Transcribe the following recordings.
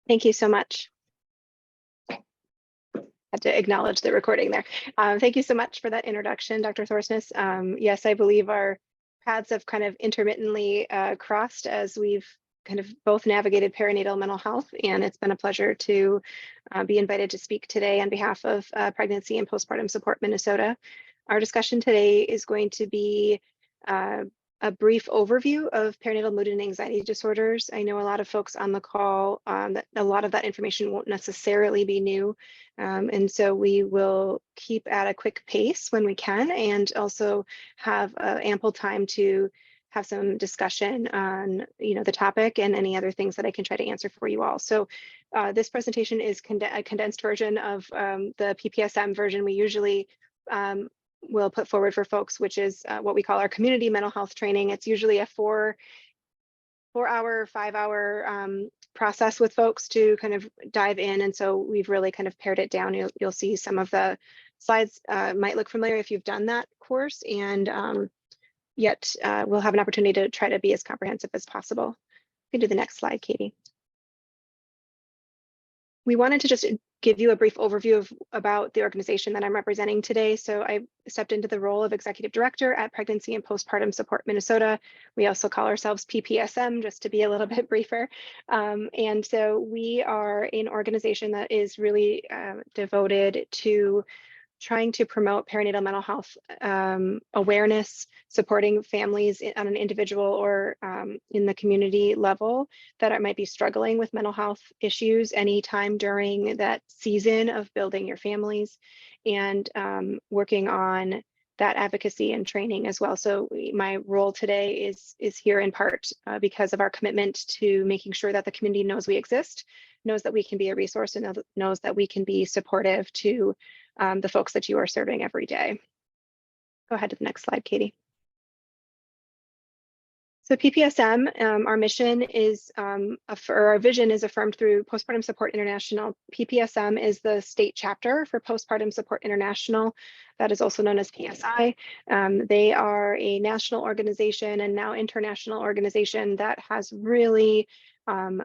Thank you so much. Had to acknowledge the recording there. Thank you so much for that introduction, Dr. Thorsness. Yes, I believe our paths have kind of intermittently crossed as we've kind of both navigated perinatal mental health, and it's been a pleasure to be invited to speak today on behalf of Pregnancy and Postpartum Support Minnesota. Our discussion today is going to be a brief overview of perinatal mood and anxiety disorders. I know a lot of folks on the call, that a lot of that information won't necessarily be new. And so we will keep at a quick pace when we can, and also have ample time to have some discussion on the topic and any other things that I can try to answer for you all. So this presentation is a condensed version of the PPSM version we usually will put forward for folks, which is what we call our community mental health training. It's usually a 4-hour, 5-hour process with folks to kind of dive in. And so we've really kind of pared it down. You'll see some of the slides might look familiar if you've done that course, and yet we'll have an opportunity to try to be as comprehensive as possible. You can do the next slide, Katie. We wanted to just give you a brief overview about the organization that I'm representing today. So I stepped into the role of Executive Director at Pregnancy and Postpartum Support Minnesota. We also call ourselves PPSM, just to be a little bit briefer. And so we are an organization that is really devoted to trying to promote perinatal mental health awareness, supporting families on an individual or in the community level that might be struggling with mental health issues anytime during that season of building your families, and working on that advocacy and training as well. So my role today is here in part because of our commitment to making sure that the community knows we exist, knows that we can be a resource, and knows that we can be supportive to the folks that you are serving every day. Go ahead to the next slide, Katie. So PPSM, our mission is, our vision is affirmed through Postpartum Support International. PPSM is the state chapter for Postpartum Support International, that is also known as PSI. They are a national organization and now international organization that has really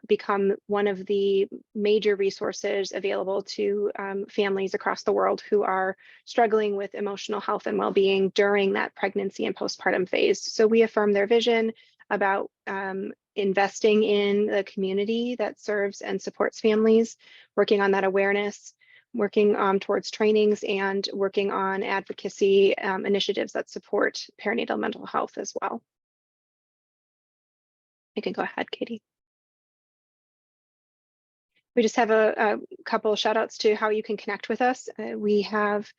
become one of the major resources available to families across the world who are struggling with emotional health and well-being during that pregnancy and postpartum phase. So we affirm their vision about investing in the community that serves and supports families, working on that awareness, working towards trainings, and working on advocacy initiatives that support perinatal mental health as well. You can go ahead, Katie. We just have a couple of shout outs to how you can connect with us. We have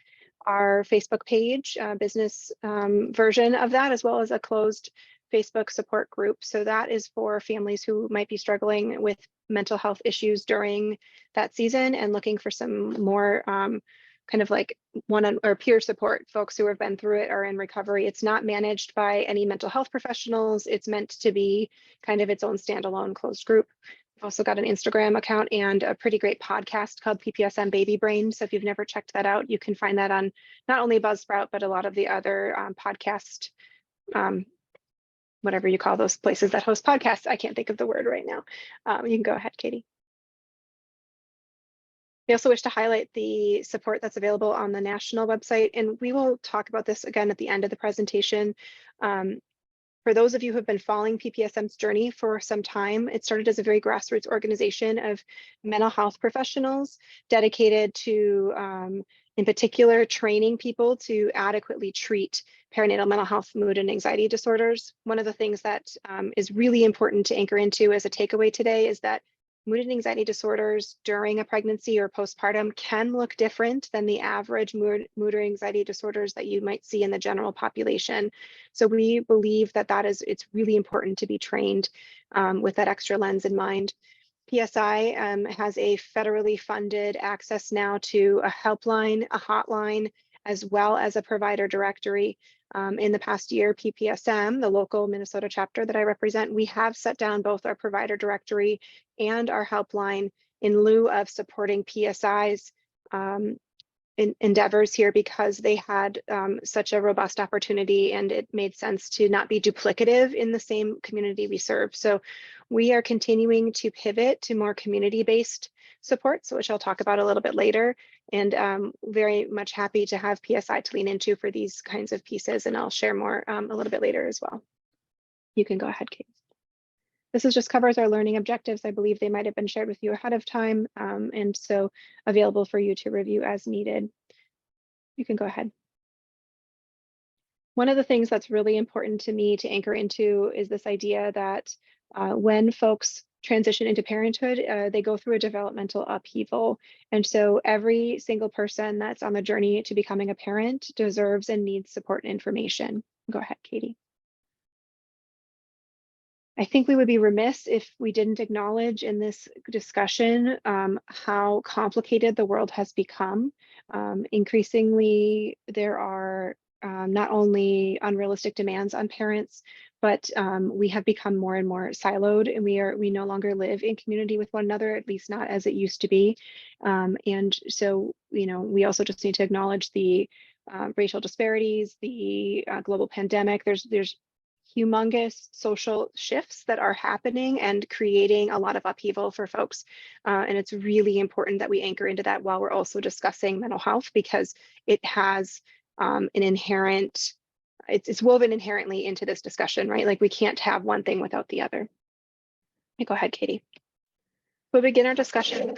our Facebook page, business version of that, as well as a closed Facebook support group. So that is for families who might be struggling with mental health issues during that season and looking for some more kind of like or peer support, folks who have been through it or in recovery. It's not managed by any mental health professionals. It's meant to be kind of its own standalone closed group. We've also got an Instagram account and a pretty great podcast called PPSM Baby Brain. So if you've never checked that out, you can find that on not only Buzzsprout, but a lot of the other podcast, whatever you call those places that host podcasts. I can't think of the word right now. You can go ahead, Katie. We also wish to highlight the support that's available on the national website, and we will talk about this again at the end of the presentation. For those of you who have been following PPSM's journey for some time, it started as a very grassroots organization of mental health professionals dedicated to, in particular, training people to adequately treat perinatal mental health, mood, and anxiety disorders. One of the things that is really important to anchor into as a takeaway today is that mood and anxiety disorders during a pregnancy or postpartum can look different than the average mood or anxiety disorders that you might see in the general population. So we believe that it's really important to be trained with that extra lens in mind. PSI has a federally funded access now to a helpline, a hotline, as well as a provider directory. In the past year, PPSM, the local Minnesota chapter that I represent, we have set down both our provider directory and our helpline in lieu of supporting PSI's endeavors here, because they had such a robust opportunity, and it made sense to not be duplicative in the same community we serve. So We are continuing to pivot to more community-based support, so which I'll talk about a little bit later, and very much happy to have PSI to lean into for these kinds of pieces, and I'll share more a little bit later as well. You can go ahead, Kate. This just covers our learning objectives. I believe they might have been shared with you ahead of time, and so available for you to review as needed. You can go ahead. One of the things that's really important to me to anchor into is this idea that when folks transition into parenthood, they go through a developmental upheaval. And so every single person that's on the journey to becoming a parent deserves and needs support and information. Go ahead, Katie. I think we would be remiss if we didn't acknowledge in this discussion how complicated the world has become. Increasingly, there are not only unrealistic demands on parents, but we have become more and more siloed, and we no longer live in community with one another, at least not as it used to be. And so, we also just need to acknowledge the racial disparities, the global pandemic. There's humongous social shifts that are happening and creating a lot of upheaval for folks. And it's really important that we anchor into that while we're also discussing mental health, because it has an inherent, it's woven inherently into this discussion, right? Like we can't have one thing without the other. Go ahead, Katie. We'll begin our discussion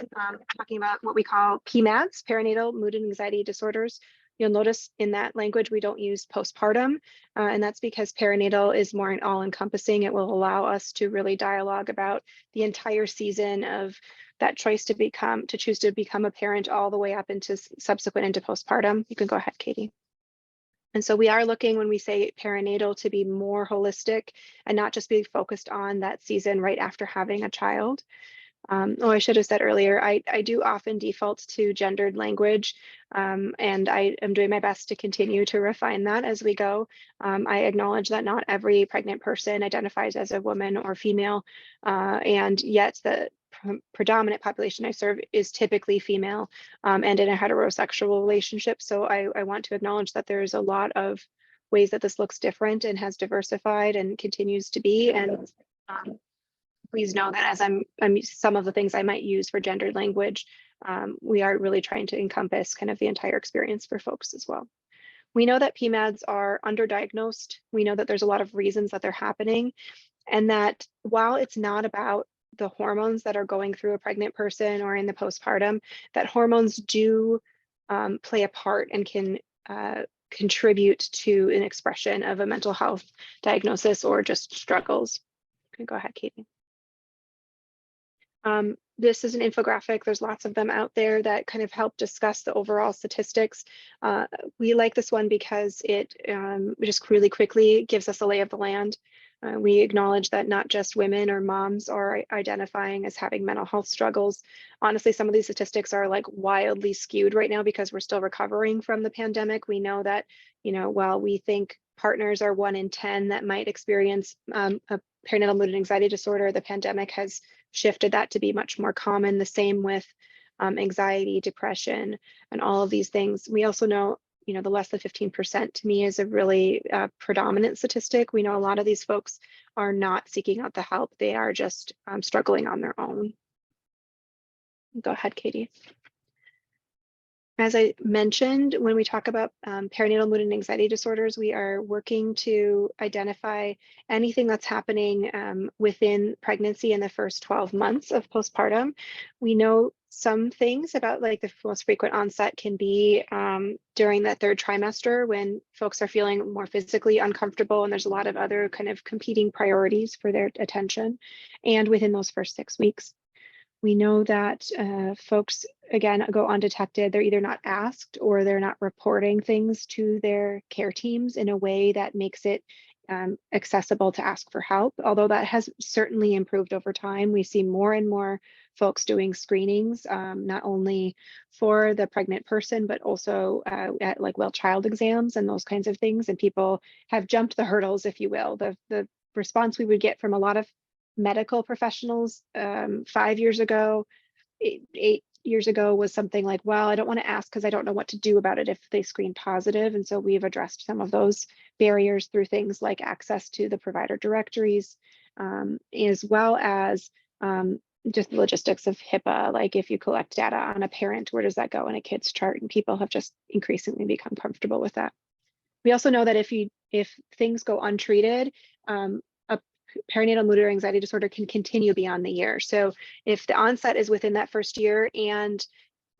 talking about what we call PMADs, perinatal mood and anxiety disorders. You'll notice in that language, we don't use postpartum, and that's because perinatal is more all-encompassing. It will allow us to really dialogue about the entire season of that choice to choose to become a parent all the way up into subsequent into postpartum. You can go ahead, Katie. And so we are looking, when we say perinatal, to be more holistic and not just be focused on that season right after having a child. I should have said earlier, I do often default to gendered language, and I am doing my best to continue to refine that as we go. I acknowledge that not every pregnant person identifies as a woman or female, and yet the predominant population I serve is typically female and in a heterosexual relationship. So I want to acknowledge that there's a lot of ways that this looks different and has diversified and continues to be. And please know that as I'm some of the things I might use for gendered language, we are really trying to encompass kind of the entire experience for folks as well. We know that PMADs are underdiagnosed. We know that there's a lot of reasons that they're happening, and that while it's not about the hormones that are going through a pregnant person or in the postpartum, that hormones do play a part and can contribute to an expression of a mental health diagnosis or just struggles. Okay, go ahead, Katie. This is an infographic. There's lots of them out there that kind of help discuss the overall statistics. We like this one because it just really quickly gives us a lay of the land. We acknowledge that not just women or moms are identifying as having mental health struggles. Honestly, some of these statistics are like wildly skewed right now because we're still recovering from the pandemic. We know that, while we think partners are 1 in 10 that might experience a perinatal mood and anxiety disorder, the pandemic has shifted that to be much more common. The same with anxiety, depression, and all of these things. We also know, the less than 15% to me is a really predominant statistic. We know a lot of these folks are not seeking out the help. They are just struggling on their own. Go ahead, Katie. As I mentioned, when we talk about perinatal mood and anxiety disorders, we are working to identify anything that's happening within pregnancy in the first 12 months of postpartum. We know some things about, like, the most frequent onset can be during that 3rd trimester when folks are feeling more physically uncomfortable and there's a lot of other kind of competing priorities for their attention, and within those first 6 weeks. We know that folks, again, go undetected. They're either not asked or they're not reporting things to their care teams in a way that makes it accessible to ask for help. Although that has certainly improved over time, we see more and more folks doing screenings, not only for the pregnant person, but also at like well child exams and those kinds of things. And people have jumped the hurdles, if you will. The response we would get from a lot of medical professionals 5 years ago, 8 years ago, was something like, well, I don't want to ask because I don't know what to do about it if they screen positive. And so we've addressed some of those barriers through things like access to the provider directories, as well as just the logistics of HIPAA, like if you collect data on a parent, where does that go in a kid's chart? And people have just increasingly become comfortable with that. We also know that if things go untreated, a perinatal mood or anxiety disorder can continue beyond the year. So if the onset is within that first year and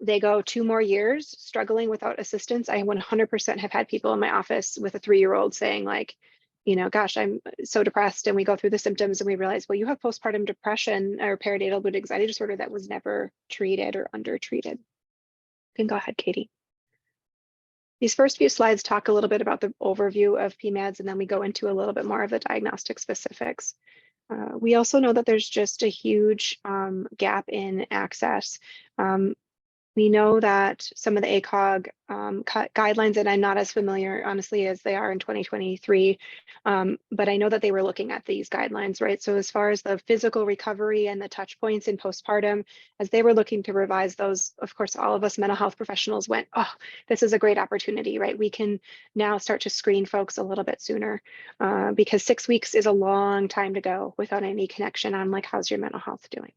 they go 2 more years struggling without assistance, I 100% have had people in my office with a 3-year-old saying like, you know, gosh, I'm so depressed, and we go through the symptoms and we realize, well, you have postpartum depression or perinatal mood anxiety disorder that was never treated or undertreated. You can go ahead, Katie. These first few slides talk a little bit about the overview of PMADs, and then we go into a little bit more of the diagnostic specifics. We also know that there's just a huge gap in access. We know that some of the ACOG guidelines, and I'm not as familiar, honestly, as they are in 2023, but I know that they were looking at these guidelines, right? So as far as the physical recovery and the touch points in postpartum, as they were looking to revise those, of course, all of us mental health professionals went, oh, this is a great opportunity, right? We can now start to screen folks a little bit sooner because 6 weeks is a long time to go without any connection on like, how's your mental health doing?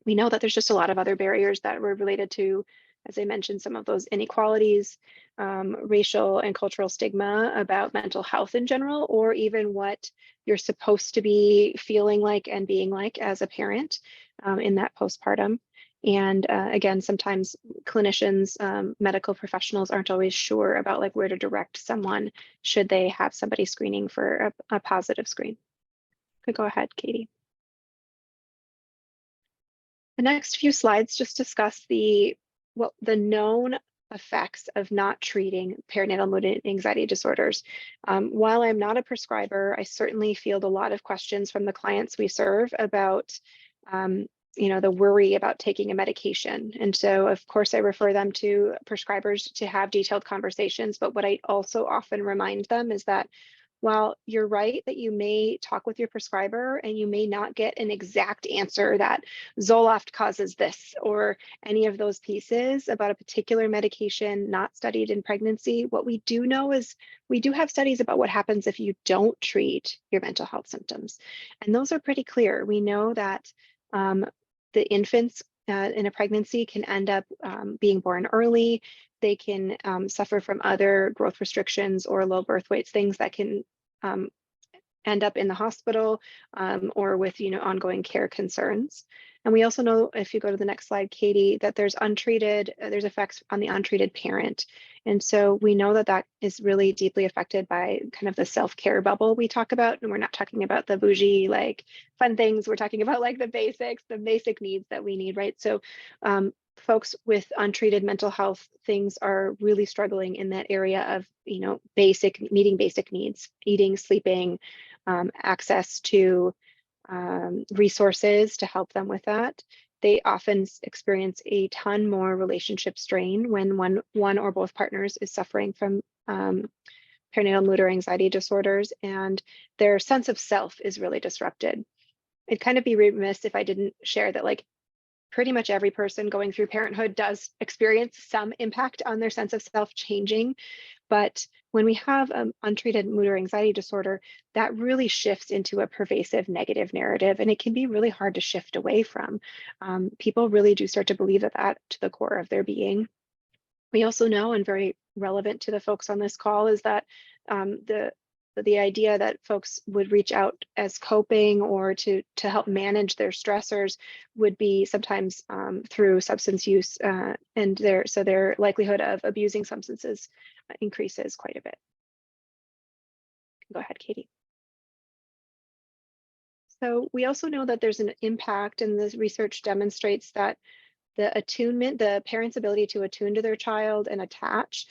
We know that there's just a lot of other barriers that were related to, as I mentioned, some of those inequalities, racial and cultural stigma about mental health in general, or even what you're supposed to be feeling like and being like as a parent in that postpartum. And again, sometimes clinicians, medical professionals aren't always sure about like where to direct someone should they have somebody screening for a positive screen. Could go ahead, Katie. The next few slides just discuss the known effects of not treating perinatal mood and anxiety disorders. While I'm not a prescriber, I certainly field a lot of questions from the clients we serve about you know, the worry about taking a medication. And so, of course, I refer them to prescribers to have detailed conversations. But what I also often remind them is that while you're right that you may talk with your prescriber and you may not get an exact answer that Zoloft causes this or any of those pieces about a particular medication not studied in pregnancy, what we do know is we do have studies about what happens if you don't treat your mental health symptoms. And those are pretty clear. We know that the infants in a pregnancy can end up being born early. They can suffer from other growth restrictions or low birth weights, things that can end up in the hospital or with, you know, ongoing care concerns. And we also know, if you go to the next slide, Katie, that there's effects on the untreated parent. And so we know that that is really deeply affected by kind of the self-care bubble we talk about. And we're not talking about the bougie, like fun things. We're talking about like the basics, the basic needs that we need, right? So folks with untreated mental health things are really struggling in that area of, you know, meeting basic needs, eating, sleeping, access to resources to help them with that. They often experience a ton more relationship strain when one or both partners is suffering from perinatal mood or anxiety disorders, and their sense of self is really disrupted. I'd kind of be remiss if I didn't share that like pretty much every person going through parenthood does experience some impact on their sense of self changing. But when we have untreated mood or anxiety disorder, that really shifts into a pervasive negative narrative, and it can be really hard to shift away from. People really do start to believe that to the core of their being. We also know, and very relevant to the folks on this call, is that the idea that folks would reach out as coping or to help manage their stressors would be sometimes through substance use, and their likelihood of abusing substances increases quite a bit. Go ahead, Katie. So we also know that there's an impact, and this research demonstrates that the attunement, the parent's ability to attune to their child and attach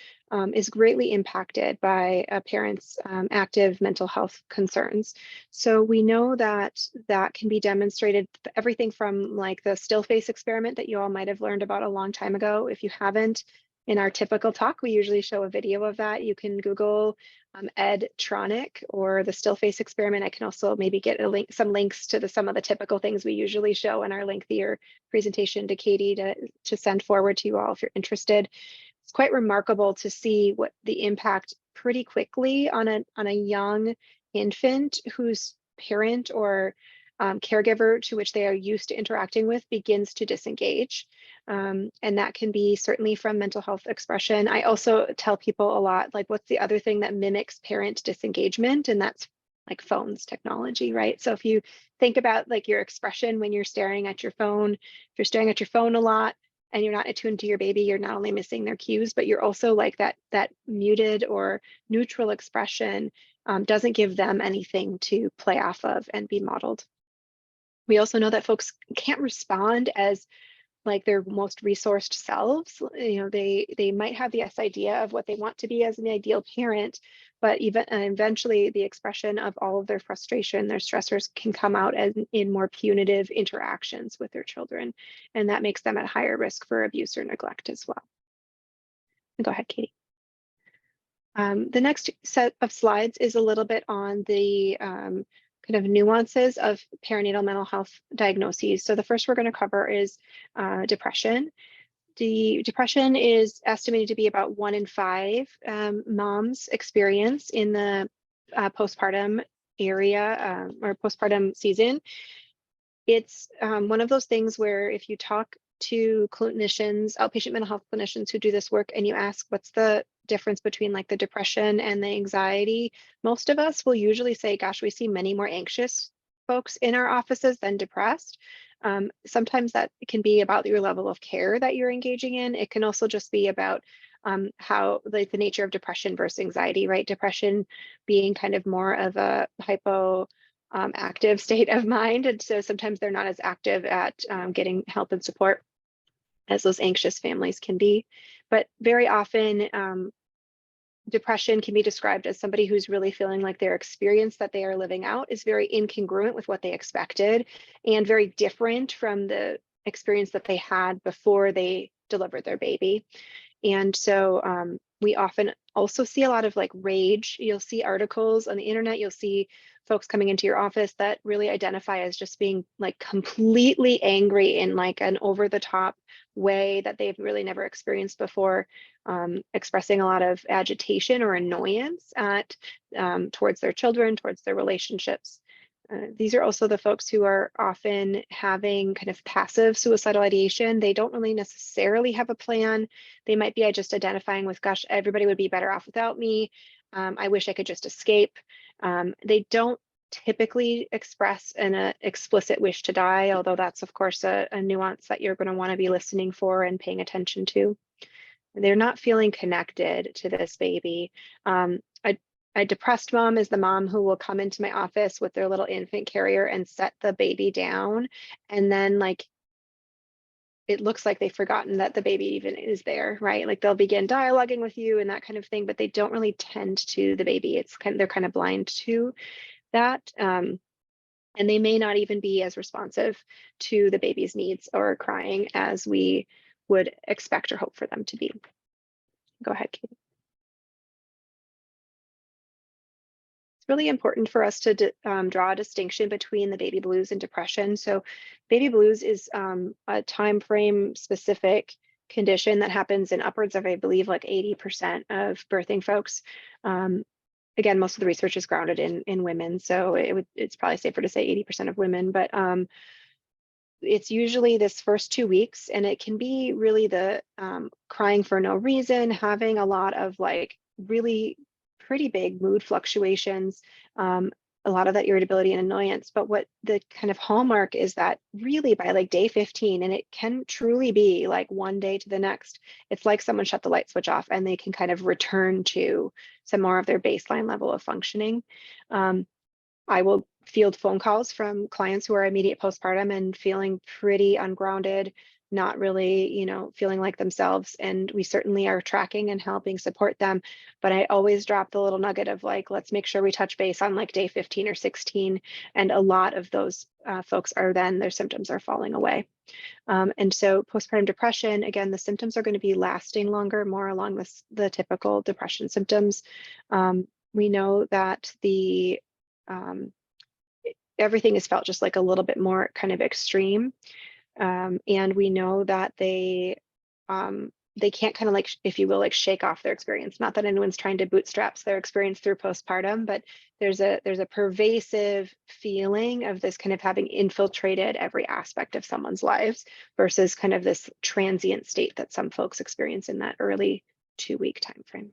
is greatly impacted by a parent's active mental health concerns. So we know that that can be demonstrated, everything from like the still face experiment that you all might have learned about a long time ago. If you haven't, in our typical talk, we usually show a video of that. You can Google EdTronic or the still face experiment. I can also maybe get some links to some of the typical things we usually show in our lengthier presentation to Katie to send forward to you all if you're interested. It's quite remarkable to see what the impact pretty quickly on a young infant whose parent or caregiver to which they are used to interacting with begins to disengage. And that can be certainly from mental health expression. I also tell people a lot, like, what's the other thing that mimics parent disengagement? And that's like phones, technology, right? So if you think about like your expression when you're staring at your phone, if you're staring at your phone a lot and you're not attuned to your baby, you're not only missing their cues, but you're also like that muted or neutral expression doesn't give them anything to play off of and be modeled. We also know that folks can't respond as like their most resourced selves. You know, they might have this idea of what they want to be as an ideal parent, but even eventually the expression of all of their frustration, their stressors can come out as in more punitive interactions with their children. And that makes them at higher risk for abuse or neglect as well. Go ahead, Katie. The next set of slides is a little bit on the kind of nuances of perinatal mental health diagnoses. So the first we're going to cover is depression. The depression is estimated to be about 1 in 5 moms experience in the postpartum area or postpartum season. It's one of those things where if you talk to clinicians, outpatient mental health clinicians who do this work, and you ask what's the difference between like the depression and the anxiety, most of us will usually say, gosh, we see many more anxious folks in our offices than depressed. Sometimes that can be about your level of care that you're engaging in. It can also just be about how like the nature of depression versus anxiety, right? Depression being kind of more of a active state of mind. And so sometimes they're not as active at getting help and support as those anxious families can be. But very often, depression can be described as somebody who's really feeling like their experience that they are living out is very incongruent with what they expected and very different from the experience that they had before they delivered their baby. And so we often also see a lot of like rage. You'll see articles on the internet, you'll see folks coming into your office that really identify as just being like completely angry in like an over the top way that they've really never experienced before, expressing a lot of agitation or annoyance at towards their children, towards their relationships. These are also the folks who are often having kind of passive suicidal ideation. They don't really necessarily have a plan. They might be just identifying with, gosh, everybody would be better off without me. I wish I could just escape. They don't typically express an explicit wish to die, although that's, of course, a nuance that you're going to want to be listening for and paying attention to. They're not feeling connected to this baby. A depressed mom is the mom who will come into my office with their little infant carrier and set the baby down. And then like, it looks like they've forgotten that the baby even is there, right? Like they'll begin dialoguing with you and that kind of thing, but they don't really tend to the baby. It's kind of, they're kind of blind to that. And they may not even be as responsive to the baby's needs or crying as we would expect or hope for them to be. Go ahead, Katie. It's really important for us to draw a distinction between the baby blues and depression. So baby blues is a time frame specific condition that happens in upwards of, I believe, like 80% of birthing folks. Again, most of the research is grounded in women, so it's probably safer to say 80% of women, but it's usually this first 2 weeks, and it can be really the crying for no reason, having a lot of like really pretty big mood fluctuations, a lot of that irritability and annoyance. But what the kind of hallmark is that really by like day 15, and it can truly be like one day to the next, it's like someone shut the light switch off and they can kind of return to some more of their baseline level of functioning. I will field phone calls from clients who are immediate postpartum and feeling pretty ungrounded, not really, you know, feeling like themselves. And we certainly are tracking and helping support them. But I always drop the little nugget of like, let's make sure we touch base on like day 15 or 16. And a lot of those folks are then their symptoms are falling away. And so postpartum depression, again, the symptoms are going to be lasting longer, more along the typical depression symptoms. We know that everything is felt just like a little bit more kind of extreme. And we know that they they can't kind of like, if you will, like shake off their experience. Not that anyone's trying to bootstraps their experience through postpartum, but there's a pervasive feeling of this kind of having infiltrated every aspect of someone's lives versus kind of this transient state that some folks experience in that early 2-week time frame.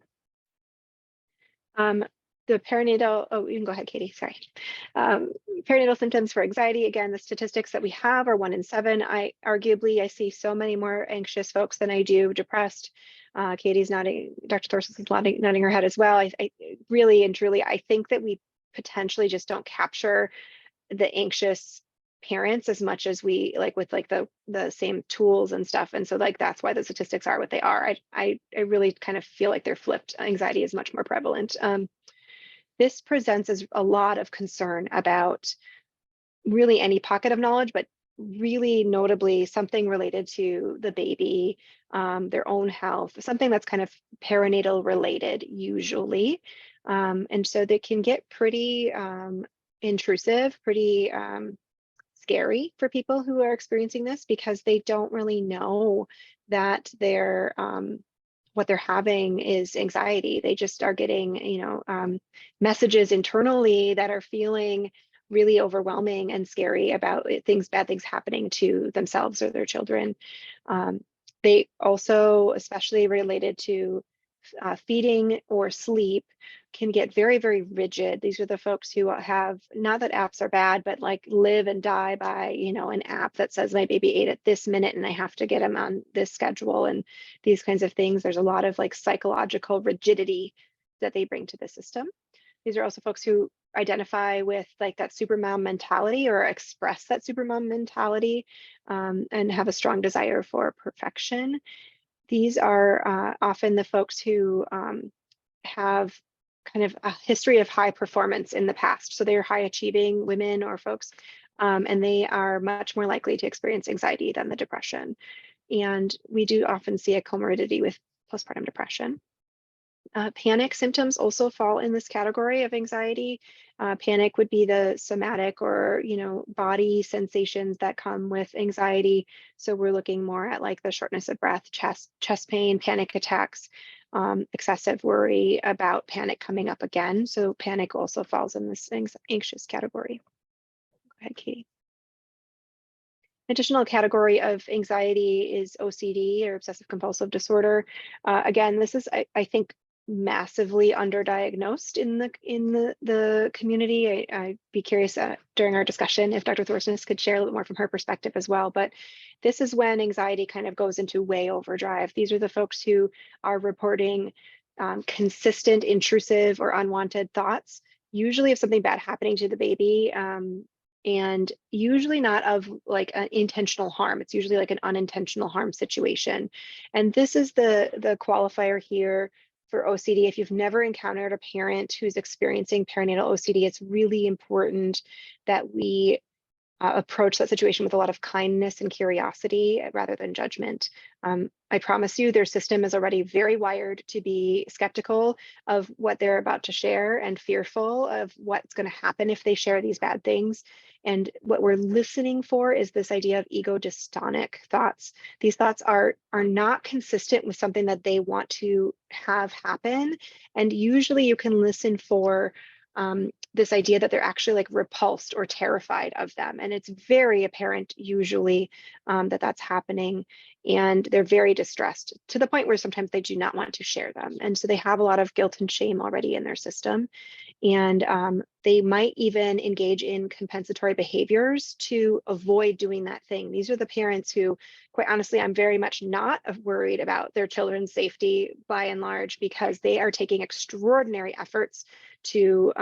The perinatal, oh, you can go ahead, Katie, sorry. Perinatal symptoms for anxiety, again, the statistics that we have are 1 in 7. I see so many more anxious folks than I do depressed. Katie's nodding, Dr. Thorson's nodding her head as well. I really and truly, I think that we potentially just don't capture the anxious parents as much as we like with like the same tools and stuff. And so like, that's why the statistics are what they are. I really kind of feel like they're flipped. Anxiety is much more prevalent. This presents as a lot of concern about really any pocket of knowledge, but really notably something related to the baby, their own health, something that's kind of perinatal related usually. And so they can get pretty intrusive, pretty scary for people who are experiencing this because they don't really know that they're what they're having is anxiety. They just are getting, messages internally that are feeling really overwhelming and scary about bad things happening to themselves or their children. They also, especially related to feeding or sleep, can get very, very rigid. These are the folks who have, not that apps are bad, but like live and die by, an app that says my baby ate at this minute and I have to get him on this schedule and these kinds of things. There's a lot of like psychological rigidity that they bring to the system. These are also folks who identify with like that supermom mentality or express that supermom mentality and have a strong desire for perfection. These are often the folks who have kind of a history of high performance in the past. So they're high achieving women or folks, and they are much more likely to experience anxiety than the depression. And we do often see a comorbidity with postpartum depression. Panic symptoms also fall in this category of anxiety. Panic would be the somatic or, body sensations that come with anxiety. So we're looking more at like the shortness of breath, chest pain, panic attacks, excessive worry about panic coming up again. So panic also falls in this anxious category. Go ahead, Katie. Additional category of anxiety is OCD or obsessive compulsive disorder. Again, this is, I think, massively underdiagnosed in the community. I'd be curious during our discussion if Dr. Thorsness could share a little more from her perspective as well. But this is when anxiety kind of goes into way overdrive. These are the folks who are reporting consistent, intrusive, or unwanted thoughts, usually of something bad happening to the baby. And usually not of like an intentional harm. It's usually like an unintentional harm situation. And this is the qualifier here for OCD. If you've never encountered a parent who's experiencing perinatal OCD, it's really important that we approach that situation with a lot of kindness and curiosity rather than judgment. I promise you their system is already very wired to be skeptical of what they're about to share and fearful of what's going to happen if they share these bad things. And what we're listening for is this idea of ego dystonic thoughts. These thoughts are not consistent with something that they want to have happen. And usually you can listen for this idea that they're actually like repulsed or terrified of them. And it's very apparent usually that that's happening. And they're very distressed to the point where sometimes they do not want to share them. And so they have a lot of guilt and shame already in their system. And they might even engage in compensatory behaviors to avoid doing that thing. These are the parents who, quite honestly, I'm very much not worried about their children's safety by and large, because they are taking extraordinary efforts to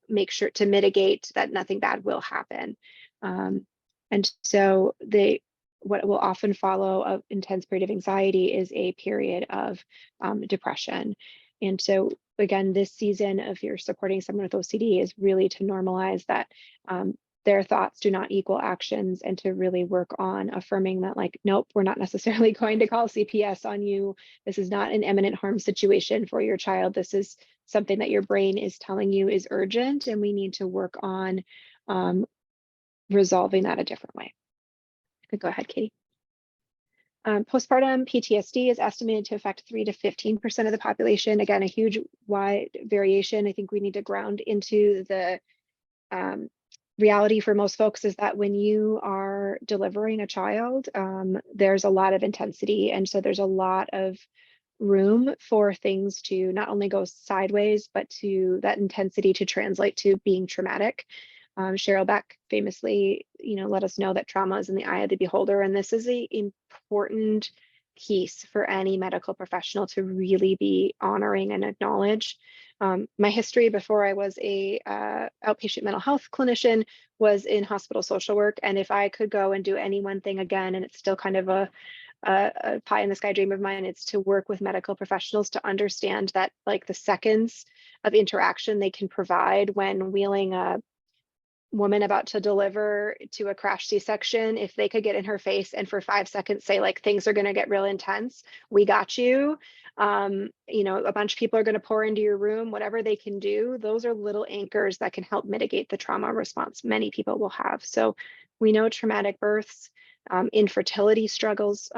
make sure to mitigate that nothing bad will happen. And so what will often follow an intense period of anxiety is a period of depression. And so again, this season, if you're supporting someone with OCD, is really to normalize that their thoughts do not equal actions, and to really work on affirming that, like, nope, we're not necessarily going to call CPS on you. This is not an imminent harm situation for your child. This is something that your brain is telling you is urgent, and we need to work on resolving that a different way. Go ahead, Katie. Postpartum PTSD is estimated to affect 3 to 15% of the population. Again, a huge wide variation. I think we need to ground into the reality for most folks is that when you are delivering a child, there's a lot of intensity. And so there's a lot of room for things to not only go sideways, but to that intensity to translate to being traumatic. Cheryl Beck famously, let us know that trauma is in the eye of the beholder. And this is an important piece for any medical professional to really be honoring and acknowledge. My history before I was a outpatient mental health clinician was in hospital social work. And if I could go and do any one thing again, and it's still kind of a pie in the sky dream of mine, it's to work with medical professionals to understand that like the seconds of interaction they can provide when wheeling a woman about to deliver to a crash C-section, if they could get in her face and for 5 seconds say like, things are going to get real intense, we got you, a bunch of people are going to pour into your room, whatever they can do, those are little anchors that can help mitigate the trauma response many people will have. So we know traumatic births, infertility struggles,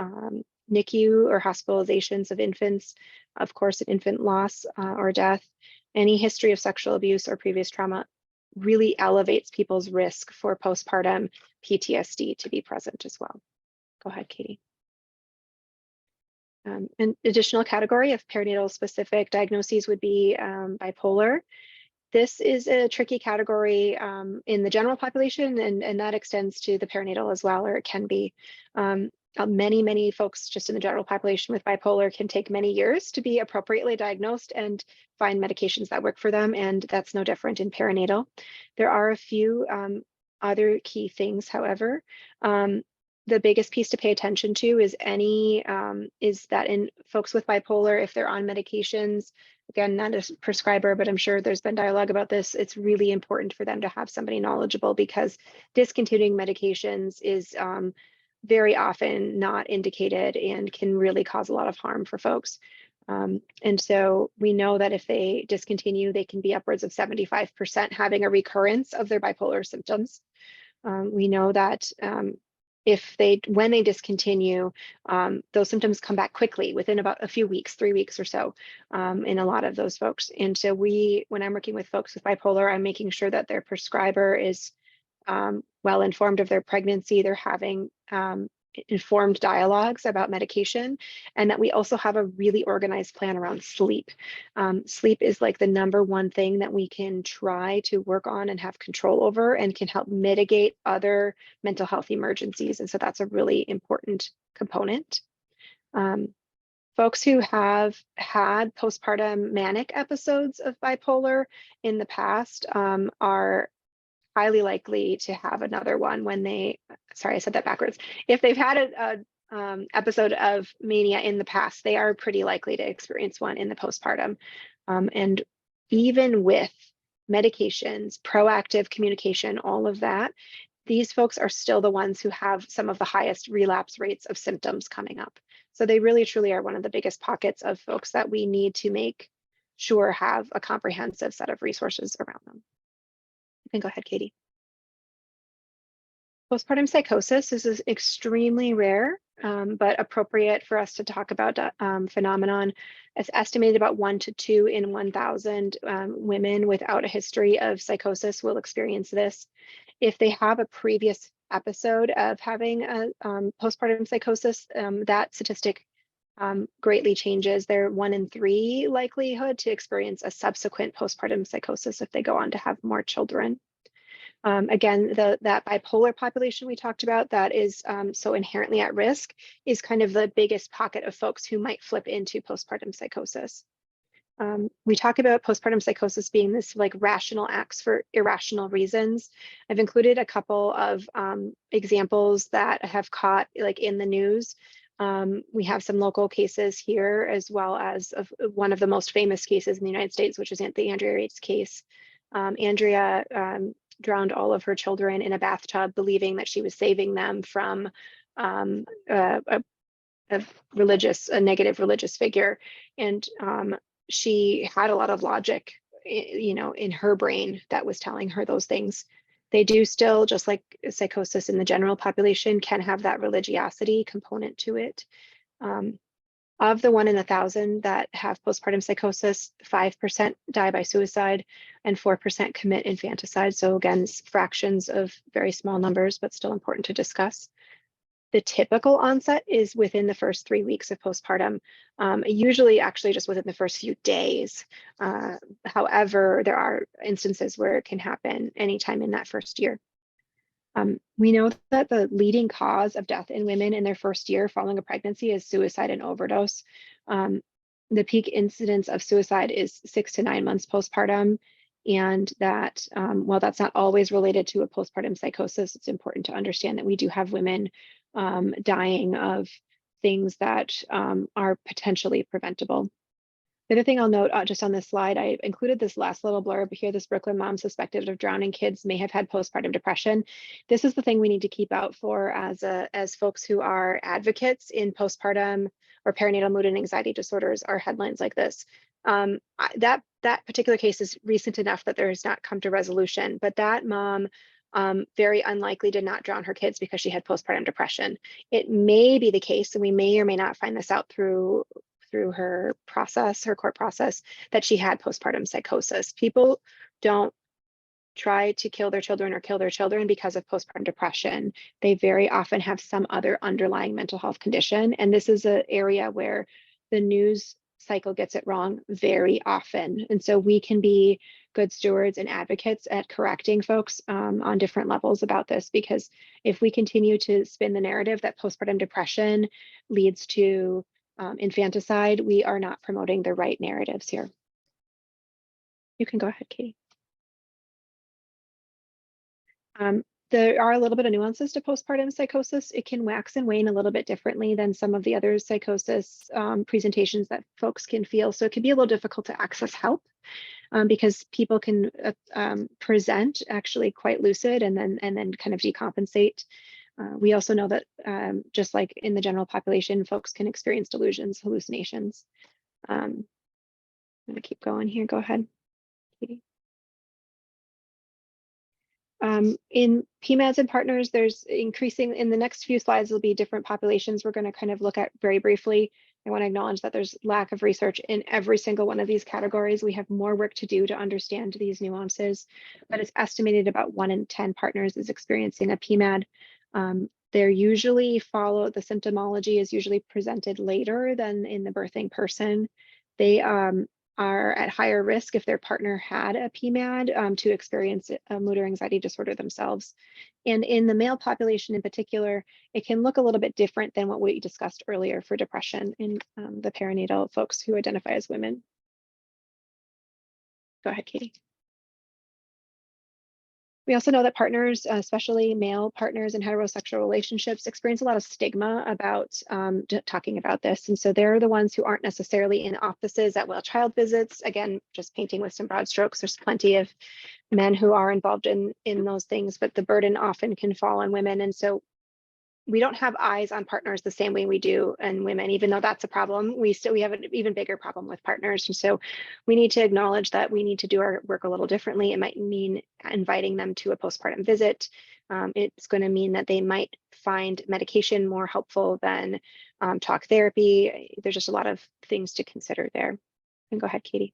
NICU or hospitalizations of infants, of course, an infant loss or death, any history of sexual abuse or previous trauma really elevates people's risk for postpartum PTSD to be present as well. Go ahead, Katie. An additional category of perinatal specific diagnoses would be bipolar. This is a tricky category in the general population, and that extends to the perinatal as well, or it can be. Many folks just in the general population with bipolar can take many years to be appropriately diagnosed and find medications that work for them, and that's no different in perinatal. There are a few other key things, however. The biggest piece to pay attention to is that in folks with bipolar, if they're on medications, again, not a prescriber, but I'm sure there's been dialogue about this, it's really important for them to have somebody knowledgeable because discontinuing medications is very often not indicated and can really cause a lot of harm for folks. And so we know that if they discontinue, they can be upwards of 75% having a recurrence of their bipolar symptoms. We know that when they discontinue, those symptoms come back quickly within about a few weeks, 3 weeks or so, in a lot of those folks. And so when I'm working with folks with bipolar, I'm making sure that their prescriber is well informed of their pregnancy, they're having informed dialogues about medication, and that we also have a really organized plan around sleep. Sleep is like the #1 thing that we can try to work on and have control over and can help mitigate other mental health emergencies. And so that's a really important component. Folks who have had postpartum manic episodes of bipolar in the past are highly likely to have another one when sorry, I said that backwards. If they've had a episode of mania in the past, they are pretty likely to experience one in the postpartum. And even with medications, proactive communication, all of that, these folks are still the ones who have some of the highest relapse rates of symptoms coming up. So they really truly are one of the biggest pockets of folks that we need to make sure have a comprehensive set of resources around them. You can go ahead, Katie. Postpartum psychosis is extremely rare, but appropriate for us to talk about phenomenon. It's estimated about 1 to 2 in 1,000 women without a history of psychosis will experience this. If they have a previous episode of having a postpartum psychosis, that statistic greatly changes. They're 1 in 3 likelihood to experience a subsequent postpartum psychosis if they go on to have more children. Again, that bipolar population we talked about that is so inherently at risk is kind of the biggest pocket of folks who might flip into postpartum psychosis. We talk about postpartum psychosis being this like rational acts for irrational reasons. I've included a couple of examples that have caught like in the news. We have some local cases here, as well as one of the most famous cases in the United States, which is the Andrea Yates case. Andrea drowned all of her children in a bathtub, believing that she was saving them from a negative religious figure. And she had a lot of logic, in her brain that was telling her those things. They do still, just like psychosis in the general population, can have that religiosity component to it. Of the 1 in 1,000 that have postpartum psychosis, 5% die by suicide and 4% commit infanticide. So again, fractions of very small numbers, but still important to discuss. The typical onset is within the first 3 weeks of postpartum, usually actually just within the first few days. However, there are instances where it can happen anytime in that first year. We know that the leading cause of death in women in their first year following a pregnancy is suicide and overdose. The peak incidence of suicide is 6 to 9 months postpartum, and that while that's not always related to a postpartum psychosis, it's important to understand that we do have women dying of things that are potentially preventable. The other thing I'll note just on this slide, I included this last little blurb here. This Brooklyn mom suspected of drowning kids may have had postpartum depression. This is the thing we need to keep out for as folks who are advocates in postpartum or perinatal mood and anxiety disorders are headlines like this. That particular case is recent enough that there has not come to resolution, but that mom very unlikely did not drown her kids because she had postpartum depression. It may be the case, and we may or may not find this out through her process, her court process, that she had postpartum psychosis. People don't try to kill their children or kill their children because of postpartum depression. They very often have some other underlying mental health condition. And this is an area where the news cycle gets it wrong very often. And so we can be good stewards and advocates at correcting folks on different levels about this, because if we continue to spin the narrative that postpartum depression leads to infanticide, we are not promoting the right narratives here. You can go ahead, Katie. There are a little bit of nuances to postpartum psychosis. It can wax and wane a little bit differently than some of the other psychosis presentations that folks can feel. So it can be a little difficult to access help because people can present actually quite lucid and then kind of decompensate. We also know that just like in the general population, folks can experience delusions, hallucinations. I'm gonna keep going here, go ahead, Katie. In PMADs and partners, there's increasing, in the next few slides, there'll be different populations we're gonna kind of look at very briefly. I wanna acknowledge that there's lack of research in every single one of these categories. We have more work to do to understand these nuances, but it's estimated about 1 in 10 partners is experiencing a PMAD. They're usually the symptomology is usually presented later than in the birthing person. They are at higher risk if their partner had a PMAD to experience a mood or anxiety disorder themselves. And in the male population in particular, it can look a little bit different than what we discussed earlier for depression in the perinatal folks who identify as women. Go ahead, Katie. We also know that partners, especially male partners in heterosexual relationships, experience a lot of stigma about talking about this. And so they're the ones who aren't necessarily in offices at well child visits. Again, just painting with some broad strokes, there's plenty of men who are involved in those things, but the burden often can fall on women. And so we don't have eyes on partners the same way we do in women, even though that's a problem. We have an even bigger problem with partners. And so we need to acknowledge that we need to do our work a little differently. It might mean inviting them to a postpartum visit. It's going to mean that they might find medication more helpful than talk therapy. There's just a lot of things to consider there. And go ahead, Katie.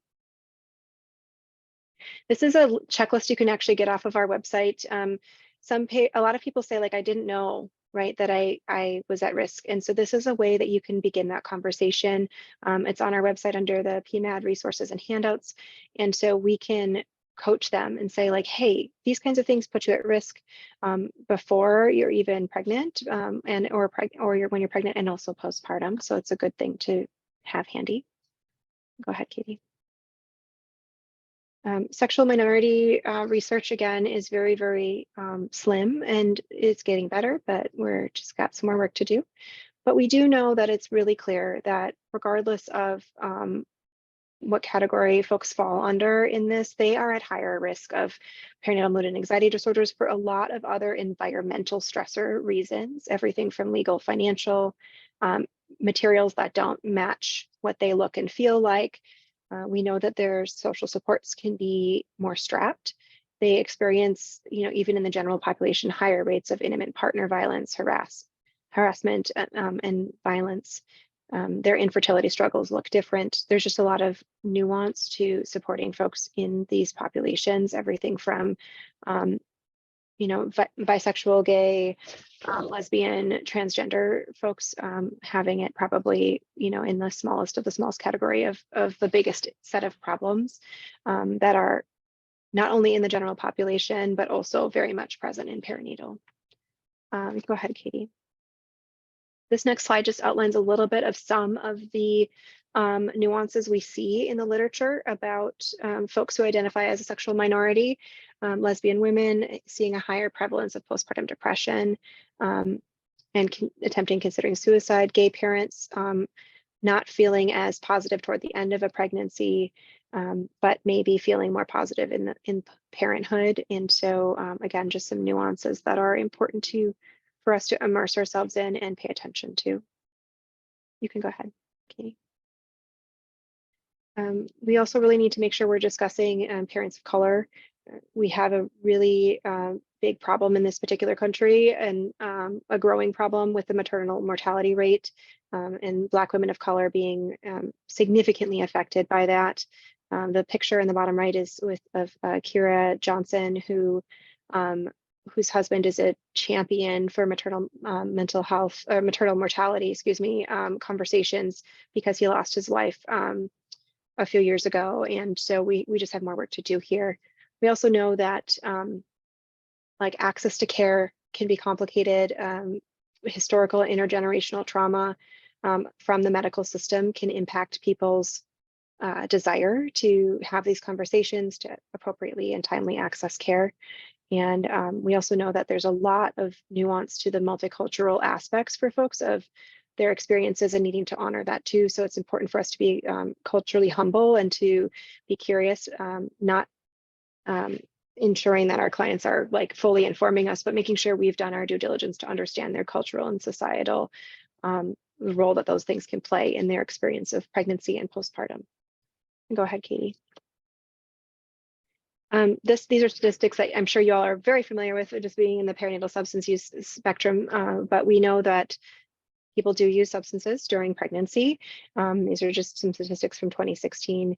This is a checklist you can actually get off of our website. A lot of people say, like, I didn't know, right, that I was at risk. And so this is a way that you can begin that conversation. It's on our website under the PMAD resources and handouts. And so we can coach them and say, like, hey, these kinds of things put you at risk before you're even pregnant or when you're pregnant and also postpartum. So it's a good thing to have handy. Go ahead, Katie. Sexual minority research, again, is very, very slim, and it's getting better, but we're just got some more work to do. But we do know that it's really clear that regardless of what category folks fall under in this, they are at higher risk of perinatal mood and anxiety disorders for a lot of other environmental stressor reasons, everything from legal, financial, materials that don't match what they look and feel like. We know that their social supports can be more strapped, They experience, even in the general population, higher rates of intimate partner violence, harassment, and violence. Their infertility struggles look different. There's just a lot of nuance to supporting folks in these populations, everything from bisexual, gay, lesbian, transgender folks having it probably, in the smallest of the smallest category of the biggest set of problems that are not only in the general population, but also very much present in perinatal. Go ahead, Katie. This next slide just outlines a little bit of some of the nuances we see in the literature about folks who identify as a sexual minority, lesbian women seeing a higher prevalence of postpartum depression and considering suicide, gay parents not feeling as positive toward the end of a pregnancy, but maybe feeling more positive in parenthood. And so again, just some nuances that are important for us to immerse ourselves in and pay attention to. You can go ahead, Katie. We also really need to make sure we're discussing parents of color. We have a really big problem in this particular country and a growing problem with the maternal mortality rate and Black women of color being significantly affected by that. The picture in the bottom right is of Kira Johnson, whose husband is a champion for maternal mental health or maternal mortality, conversations because he lost his wife a few years ago. And so we just have more work to do here. We also know that access to care can be complicated. Historical intergenerational trauma from the medical system can impact people's desire to have these conversations, to appropriately and timely access care. And we also know that there's a lot of nuance to the multicultural aspects for folks of their experiences and needing to honor that too. So it's important for us to be culturally humble and to be curious, not ensuring that our clients are fully informing us, but making sure we've done our due diligence to understand their cultural and societal role that those things can play in their experience of pregnancy and postpartum. Go ahead, Katie. These are statistics that I'm sure you all are very familiar with, just being in the perinatal substance use spectrum, but we know that people do use substances during pregnancy. These are just some statistics from 2016.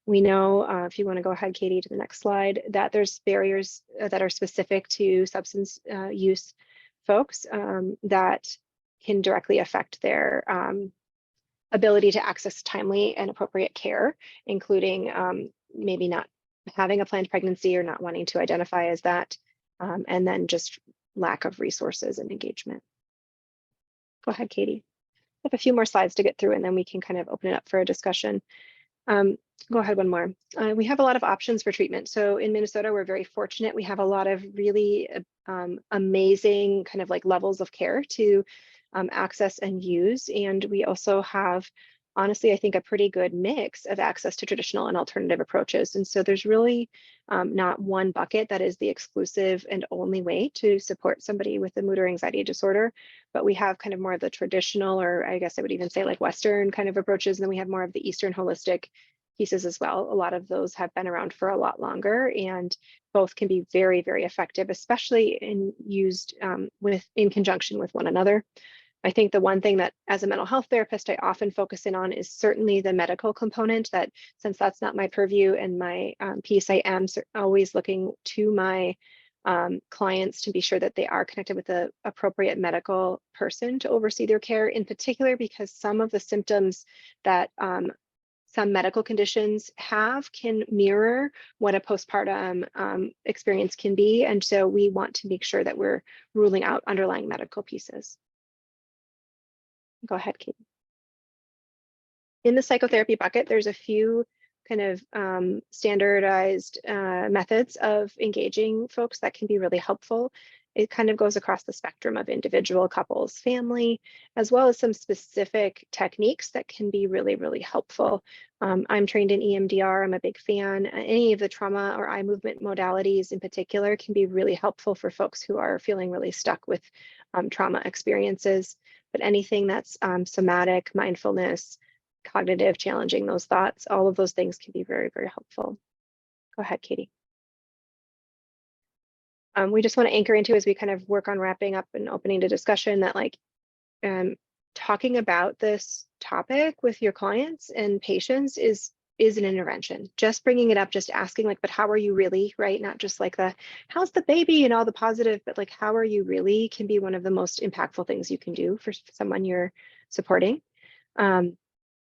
We know, if you want to go ahead, Katie, to the next slide, that there's barriers that are specific to substance use folks that can directly affect their ability to access timely and appropriate care, including maybe not having a planned pregnancy or not wanting to identify as that, and then just lack of resources and engagement. Go ahead, Katie. I have a few more slides to get through, and then we can kind of open it up for a discussion. Go ahead, one more. We have a lot of options for treatment. So in Minnesota, we're very fortunate. We have a lot of really amazing kind of levels of care to access and use. And we also have, honestly, I think a pretty good mix of access to traditional and alternative approaches. And so there's really not one bucket that is the exclusive and only way to support somebody with a mood or anxiety disorder, but we have kind of more of the traditional, or I guess I would even say Western kind of approaches, and then we have more of the Eastern holistic pieces as well. A lot of those have been around for a lot longer, and both can be very, very effective, especially used in conjunction with one another. I think the one thing that as a mental health therapist, I often focus in on is certainly the medical component, that since that's not my purview and my piece, I am always looking to my clients to be sure that they are connected with the appropriate medical person to oversee their care, in particular because some of the symptoms that some medical conditions can mirror what a postpartum experience can be. And so we want to make sure that we're ruling out underlying medical pieces. Go ahead, Kate. In the psychotherapy bucket, there's a few kind of standardized methods of engaging folks that can be really helpful. It kind of goes across the spectrum of individual, couples, family, as well as some specific techniques that can be really, really helpful. I'm trained in EMDR. I'm a big fan. Any of the trauma or eye movement modalities in particular can be really helpful for folks who are feeling really stuck with trauma experiences. But anything that's somatic, mindfulness, cognitive, challenging those thoughts, all of those things can be very, very helpful. Go ahead, Katie. we just want to anchor into as we kind of work on wrapping up and opening to discussion that like talking about this topic with your clients and patients is an intervention. Just bringing it up, just asking like, but how are you really, right? Not just like how's the baby and all the positive, but like, how are you really can be one of the most impactful things you can do for someone you're supporting.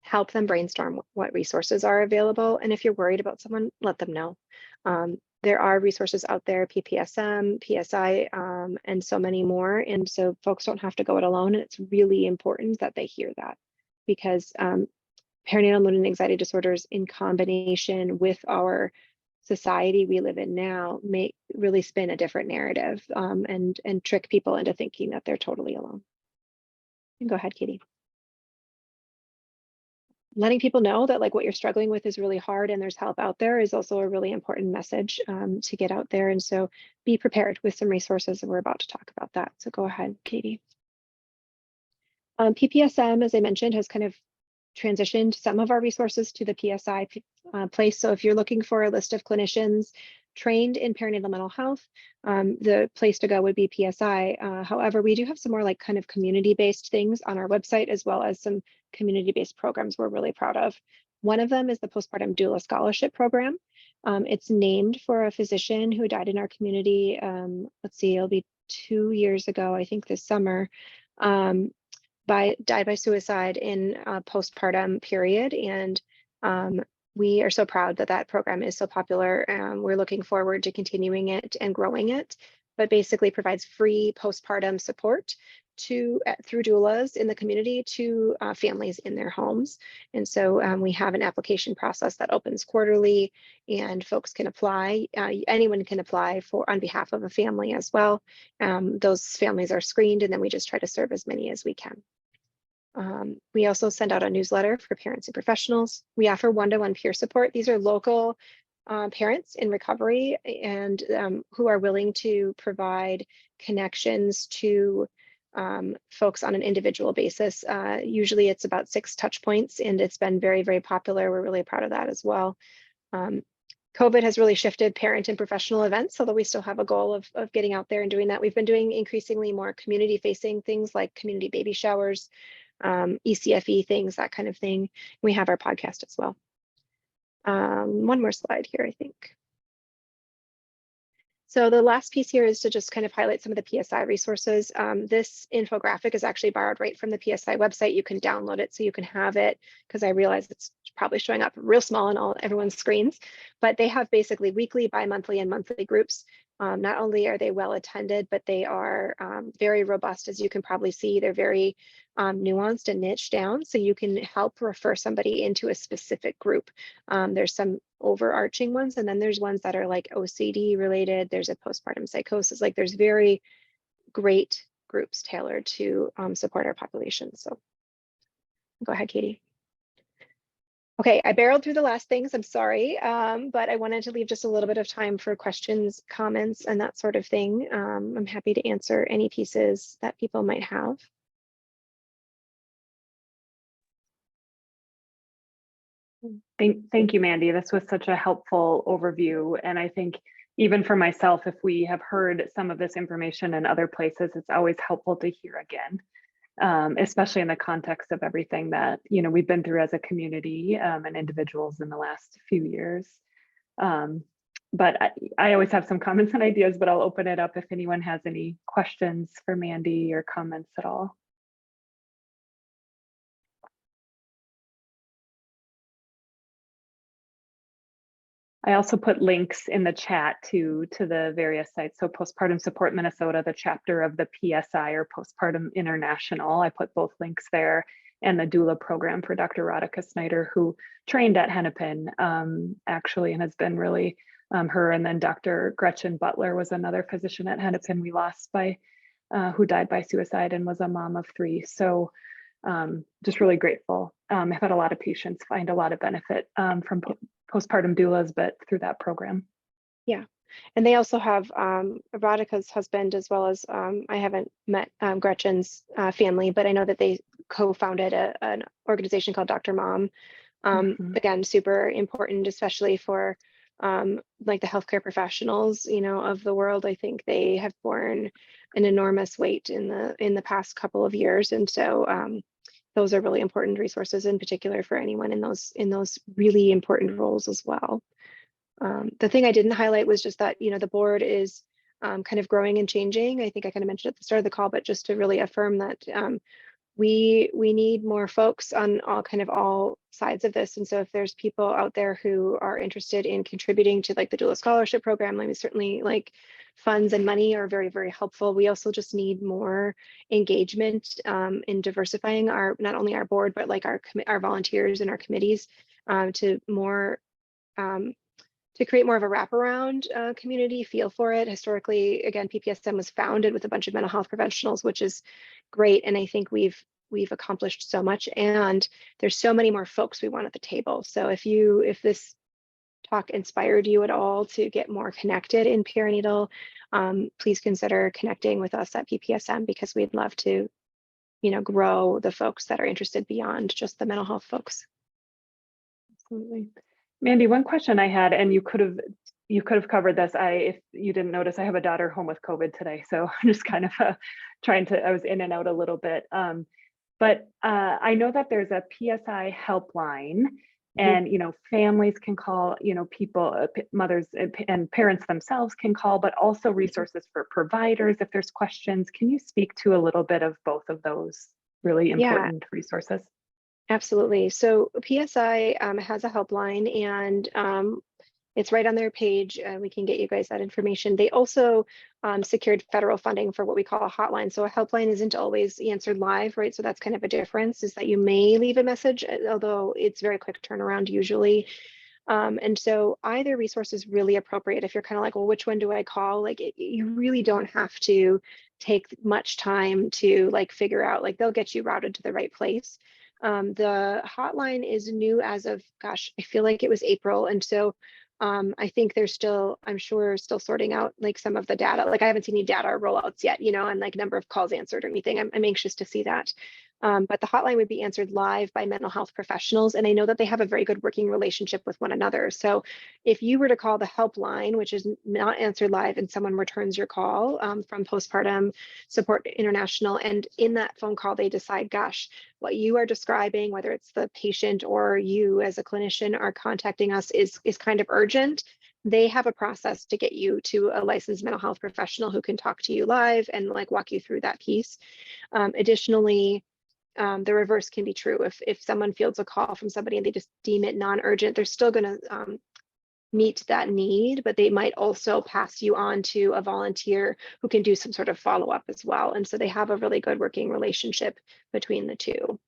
Help them brainstorm what resources are available. And if you're worried about someone, let them know. There are resources out there, PPSM, PSI, and so many more. And so folks don't have to go it alone. And it's really important that they hear that because perinatal mood and anxiety disorders in combination with our society we live in now may really spin a different narrative and trick people into thinking that they're totally alone. And go ahead, Katie. Letting people know that like what you're struggling with is really hard and there's help out there is also a really important message to get out there. And so be prepared with some resources, and we're about to talk about that. So go ahead, Katie. PPSM, as I mentioned, has kind of transitioned some of our resources to the PSI place. So if you're looking for a list of clinicians trained in perinatal mental health, the place to go would be PSI. However, we do have some more like kind of community-based things on our website, as well as some community-based programs we're really proud of. One of them is the Postpartum Doula Scholarship Program. It's named for a physician who died in our community. Let's see, it'll be 2 years ago, I think this summer. Died by suicide in a postpartum period. And we are so proud that that program is so popular. We're looking forward to continuing it and growing it, but basically provides free postpartum support through doulas in the community to families in their homes. And so we have an application process that opens quarterly and folks can apply. Anyone can apply on behalf of a family as well. Those families are screened and then we just try to serve as many as we can. We also send out a newsletter for parents and professionals. We offer one-to-one peer support. These are local parents in recovery and who are willing to provide connections to folks on an individual basis. Usually it's about 6 touch points and it's been very, very popular. We're really proud of that as well. COVID has really shifted parent and professional events, although we still have a goal of getting out there and doing that. We've been doing increasingly more community-facing things like community baby showers, ECFE things, that kind of thing. We have our podcast as well. One more slide here, I think. So the last piece here is to just kind of highlight some of the PSI resources. This infographic is actually borrowed right from the PSI website. You can download it so you can have it, because I realize it's probably showing up real small on everyone's screens, but they have basically weekly, bi-monthly, and monthly groups. Not only are they well attended, but they are very robust, as you can probably see. They're very nuanced and niche down, so you can help refer somebody into a specific group. There's some overarching ones, and then there's ones that are like OCD related. There's a postpartum psychosis. Like there's very great groups tailored to support our population. So go ahead, Katie. Okay, I barreled through the last things, I'm sorry, but I wanted to leave just a little bit of time for questions, comments, and that sort of thing. I'm happy to answer any pieces that people might have. Thank you, Mandy. This was such a helpful overview. And I think even for myself, if we have heard some of this information in other places, it's always helpful to hear again. Especially in the context of everything that we've been through as a community and individuals in the last few years. But I always have some comments and ideas, but I'll open it up if anyone has any questions for Mandy or comments at all. I also put links in the chat to the various sites. So Postpartum Support Minnesota, the chapter of the PSI or Postpartum International, I put both links there, and the doula program for Dr. Wannarka Snyder, who trained at Hennepin actually, and has been really her. And then Dr. Gretchen Butler was another physician at Hennepin we lost who died by suicide and was a mom of 3. So just really grateful. I've had a lot of patients find a lot of benefit from postpartum doulas, but through that program. Yeah, and they also have Radhika's husband, as well as I haven't met Gretchen's family, but I know that they co-founded an organization called Dr. Mom. Again, super important, especially for like the healthcare professionals, of the world. I think they have borne an enormous weight in the past couple of years. And so those are really important resources, in particular for anyone in those really important roles as well. The thing I didn't highlight was just that, the board is kind of growing and changing. I think I kind of mentioned at the start of the call, but just to really affirm that we need more folks on all sides of this. And so if there's people out there who are interested in contributing to like the doula scholarship program, certainly like funds and money are very, very helpful. We also just need more engagement in diversifying not only our board, but like our volunteers and our committees to more to create more of a wraparound community feel for it. Historically, again, PPSM was founded with a bunch of mental health professionals, which is great. And I think we've accomplished so much, and there's so many more folks we want at the table. So if this talk inspired you at all to get more connected in perinatal, please consider connecting with us at PPSM, because we'd love to, grow the folks that are interested beyond just the mental health folks. Absolutely. Mandy, one question I had, and you could have covered this. If you didn't notice, I have a daughter home with COVID today, so I'm just kind of I was in and out a little bit. But I know that there's a PSI helpline, and families can call, people, mothers and parents themselves can call, but also resources for providers if there's questions. Can you speak to a little bit of both of those really important resources? Absolutely. So PSI has a helpline, and it's right on their page. We can get you guys that information. They also secured federal funding for what we call a hotline. So a helpline isn't always answered live, right? So that's kind of a difference, is that you may leave a message, although it's very quick turnaround usually. And so either resource is really appropriate if you're kind of like, well, which one do I call? Like you really don't have to take much time to like figure out, like they'll get you routed to the right place. The hotline is new as of, gosh, I feel like it was April. And so I think they're still, I'm sure, still sorting out like some of the data. Like I haven't seen any data rollouts yet, and like number of calls answered or anything. I'm anxious to see that. But the hotline would be answered live by mental health professionals. And I know that they have a very good working relationship with one another. So if you were to call the helpline, which is not answered live, and someone returns your call from Postpartum Support International, and in that phone call, they decide, gosh, what you are describing, whether it's the patient or you as a clinician are contacting us is kind of urgent, they have a process to get you to a licensed mental health professional who can talk to you live and like walk you through that piece. Additionally, the reverse can be true. If someone fields a call from somebody and they just deem it non-urgent, they're still going to meet that need, but they might also pass you on to a volunteer who can do some sort of follow-up as well. And so they have a really good working relationship between the two.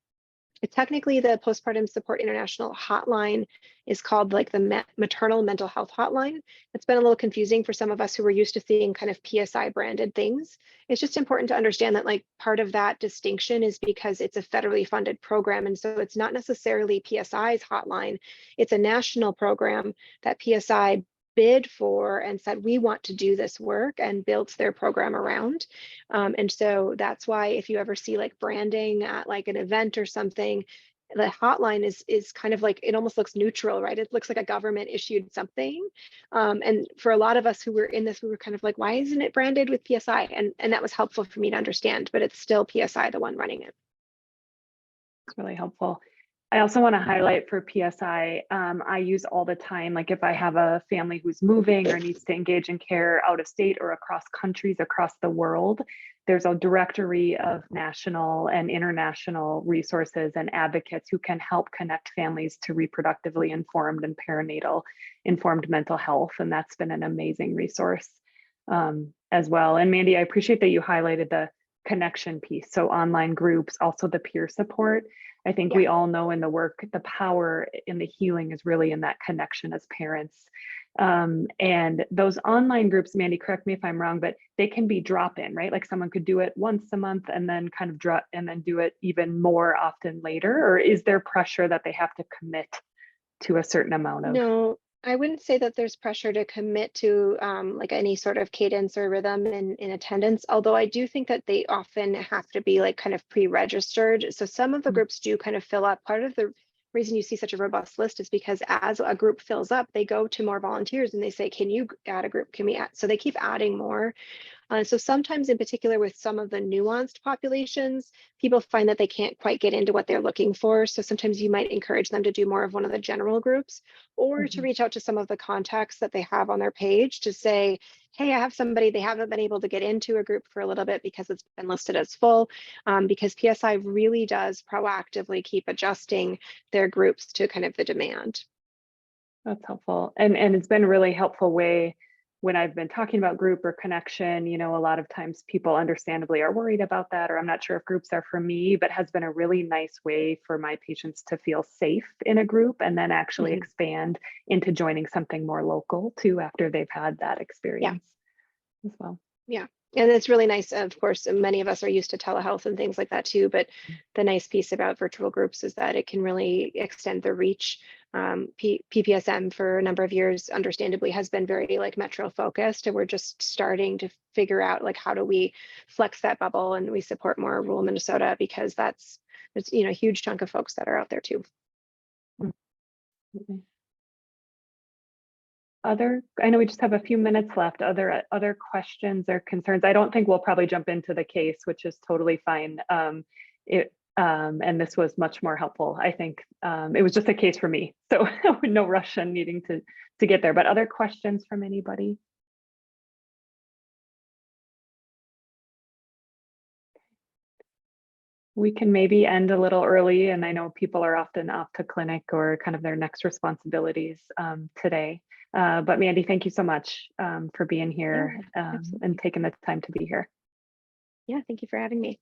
Technically, the Postpartum Support International hotline is called like the Maternal Mental Health Hotline. It's been a little confusing for some of us who were used to seeing kind of PSI branded things. It's just important to understand that like part of that distinction is because it's a federally funded program. And so it's not necessarily PSI's hotline. It's a national program that PSI bid for and said, we want to do this work, and built their program around. And so that's why if you ever see like branding at like an event or something, the hotline is kind of like, it almost looks neutral, right? It looks like a government issued something. And for a lot of us who were in this, we were kind of like, why isn't it branded with PSI? And that was helpful for me to understand, but it's still PSI, the one running it. It's really helpful. I also want to highlight for PSI, I use all the time, like if I have a family who's moving or needs to engage in care out of state or across countries, across the world, there's a directory of national and international resources and advocates who can help connect families to reproductively informed and perinatal informed mental health. And that's been an amazing resource as well. And Mandy, I appreciate that you highlighted the connection piece. So online groups, also the peer support. I think we all know in the work, the power in the healing is really in that connection as parents. And those online groups, Mandy, correct me if I'm wrong, but they can be drop-in, right? Like someone could do it once a month and then kind of drop and then do it even more often later. Or is there pressure that they have to commit to a certain amount of? No, I wouldn't say that there's pressure to commit to like any sort of cadence or rhythm in attendance, although I do think that they often have to be like kind of pre-registered. So some of the groups do kind of fill up. Part of the reason you see such a robust list is because as a group fills up, they go to more volunteers and they say, can you add a group? Can we add? So they keep adding more. So sometimes in particular with some of the nuanced populations, people find that they can't quite get into what they're looking for. So sometimes you might encourage them to do more of one of the general groups, or to reach out to some of the contacts that they have on their page to say, hey, I have somebody, they haven't been able to get into a group for a little bit because it's been listed as full, because PSI really does proactively keep adjusting their groups to kind of the demand. That's helpful. And it's been a really helpful way when I've been talking about group or connection. You know, a lot of times people understandably are worried about that, or I'm not sure if groups are for me, but has been a really nice way for my patients to feel safe in a group and then actually expand into joining something more local too after they've had that experience as well. Yeah. And it's really nice. Of course, many of us are used to telehealth and things like that too. But the nice piece about virtual groups is that it can really extend the reach. PPSM for a number of years, understandably, has been very like metro focused, and we're just starting to figure out like how do we flex that bubble, and we support more rural Minnesota because there's a huge chunk of folks that are out there too. I know we just have a few minutes left. Other questions or concerns? I don't think we'll probably jump into the case, which is totally fine. And this was much more helpful. I think it was just a case for me, so no rush on needing to get there. But other questions from anybody? We can maybe end a little early, and I know people are often off to clinic or kind of their next responsibilities today. But Mandy, thank you so much for being here and taking the time to be here. Yeah, thank you for having me.